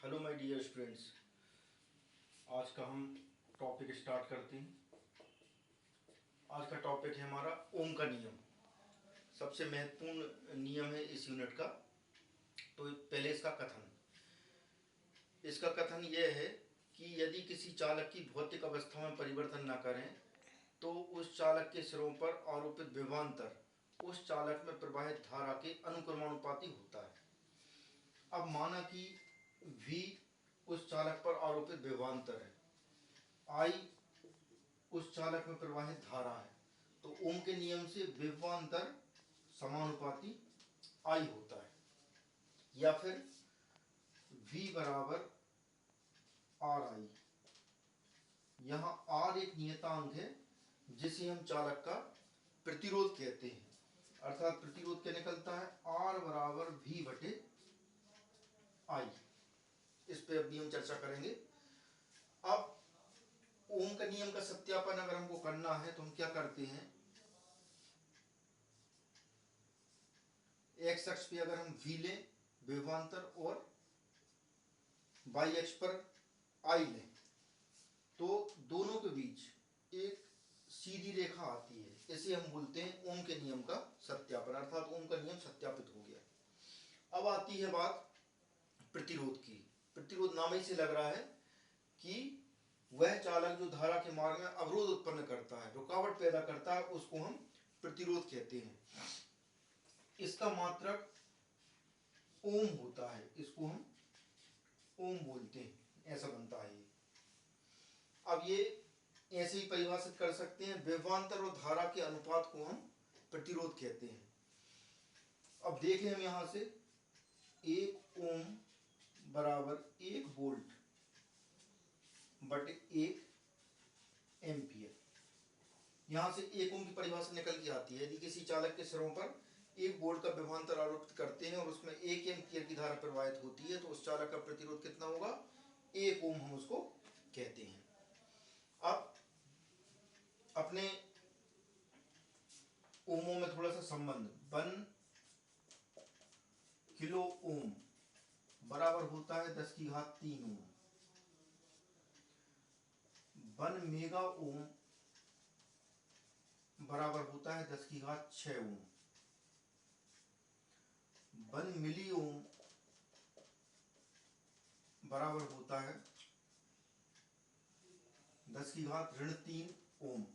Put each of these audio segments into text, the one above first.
Hello my dear students. आज का हम टॉपिक स्टार्ट करते हैं। आज का टॉपिक है हमारा ओम का नियम। सबसे महत्वपूर्ण नियम है इस यूनिट का। तो पहले इसका कथन यह है कि यदि किसी चालक की भौतिक अवस्था में परिवर्तन न करें तो उस चालक के सिरों पर आरोपित विभवांतर उस चालक में प्रवाहित धारा के अनुक्रमानुपाती होता है। अब माना कि V उस चालक पर आरोपित विभवांतर है, I उस चालक में प्रवाहित धारा है, तो ओम के नियम से विभवांतर समानुपाती I होता है। या फिर V बराबर RI। यहाँ R एक नियतांक है जिसे हम चालक का प्रतिरोध कहते हैं। अर्थात प्रतिरोध क्या निकलता है, R बराबर V बटे I। इस पे अभी हम चर्चा करेंगे। अब ओम का नियम का सत्यापन अगर हमको करना है तो हम क्या करते हैं, एक्स अक्ष पे अगर हम V लें विभवांतर और वाई अक्ष पर I लें तो दोनों के बीच एक सीधी रेखा आती है। इसे हम बोलते हैं ओम के नियम का सत्यापन, अर्थात ओम का नियम सत्यापित हो गया। अब आती है बात प्रतिरोध की। प्रतिरोध नाम ही से लग रहा है कि वह चालक जो धारा के मार्ग में अवरोध उत्पन्न करता है, रुकावट पैदा करता है, उसको हम प्रतिरोध कहते हैं। इसका मात्रक ओम होता है, इसको हम ओम बोलते हैं, ऐसा बनता है ये। अब ये ऐसे ही परिभाषित कर सकते हैं, विभवांतर और धारा के अनुपात को हम प्रतिरोध कहते हैं। अब देखें हम यहां से 1 ओम बराबर 1 वोल्ट बटे 1 एम्पियर। यहां से 1 ओम की परिभाषा निकल के आती है। यदि किसी चालक के सिरों पर 1 वोल्ट का विभवांतर आरोपित करते हैं और उसमें 1 एम्पियर की धारा प्रवाहित होती है तो उस चालक का प्रतिरोध कितना होगा, 1 ओम हम उसको कहते हैं। अब अपने ओमों में थोड़ा सा संबंध, 1 किलो ओम बराबर होता है 10⁻³ ओम। 1 मेगा ओम बराबर होता है 10⁻6 ओम। 1 मिली ओम बराबर होता है 10⁻³ ओम।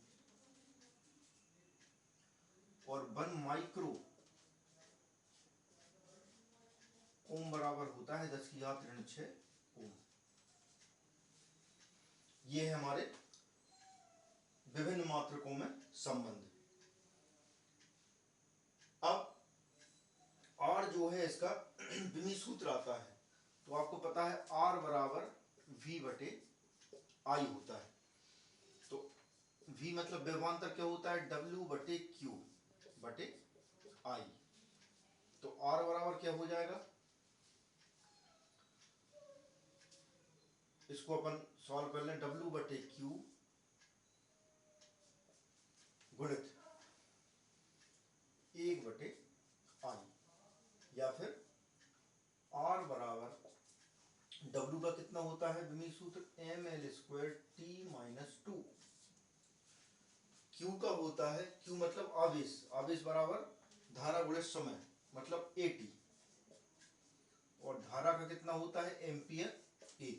और 1 माइक्रो ओम बराबर होता है 10⁻6 ओम। ये है हमारे विभिन्न मात्रकों में संबंध। अब R जो है इसका विमी सूत्र आता है, तो आपको पता है R बराबर V बटे I होता है। तो V मतलब विभवांतर क्या होता है, W बटे Q बटे I। तो R बराबर क्या हो जाएगा, इसको अपन सॉल्व कर लें, W बटे Q गुणित 1 बटे I। या फिर R बराबर W का कितना होता है विमी सूत्र, ml²T-2। Q का होता है, Q मतलब आवेश, आवेश बराबर धारा गुणित समय मतलब AT। और धारा का कितना होता है, एम्पियर A।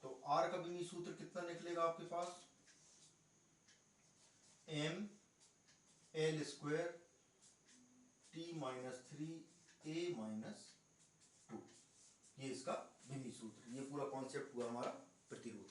तो R का विमी सूत्र कितना निकलेगा आपके पास, ml²T-3A-2। ये इसका विमी सूत्र, ये पूरा कॉन्सेप्ट हुआ हमारा प्रतिरोध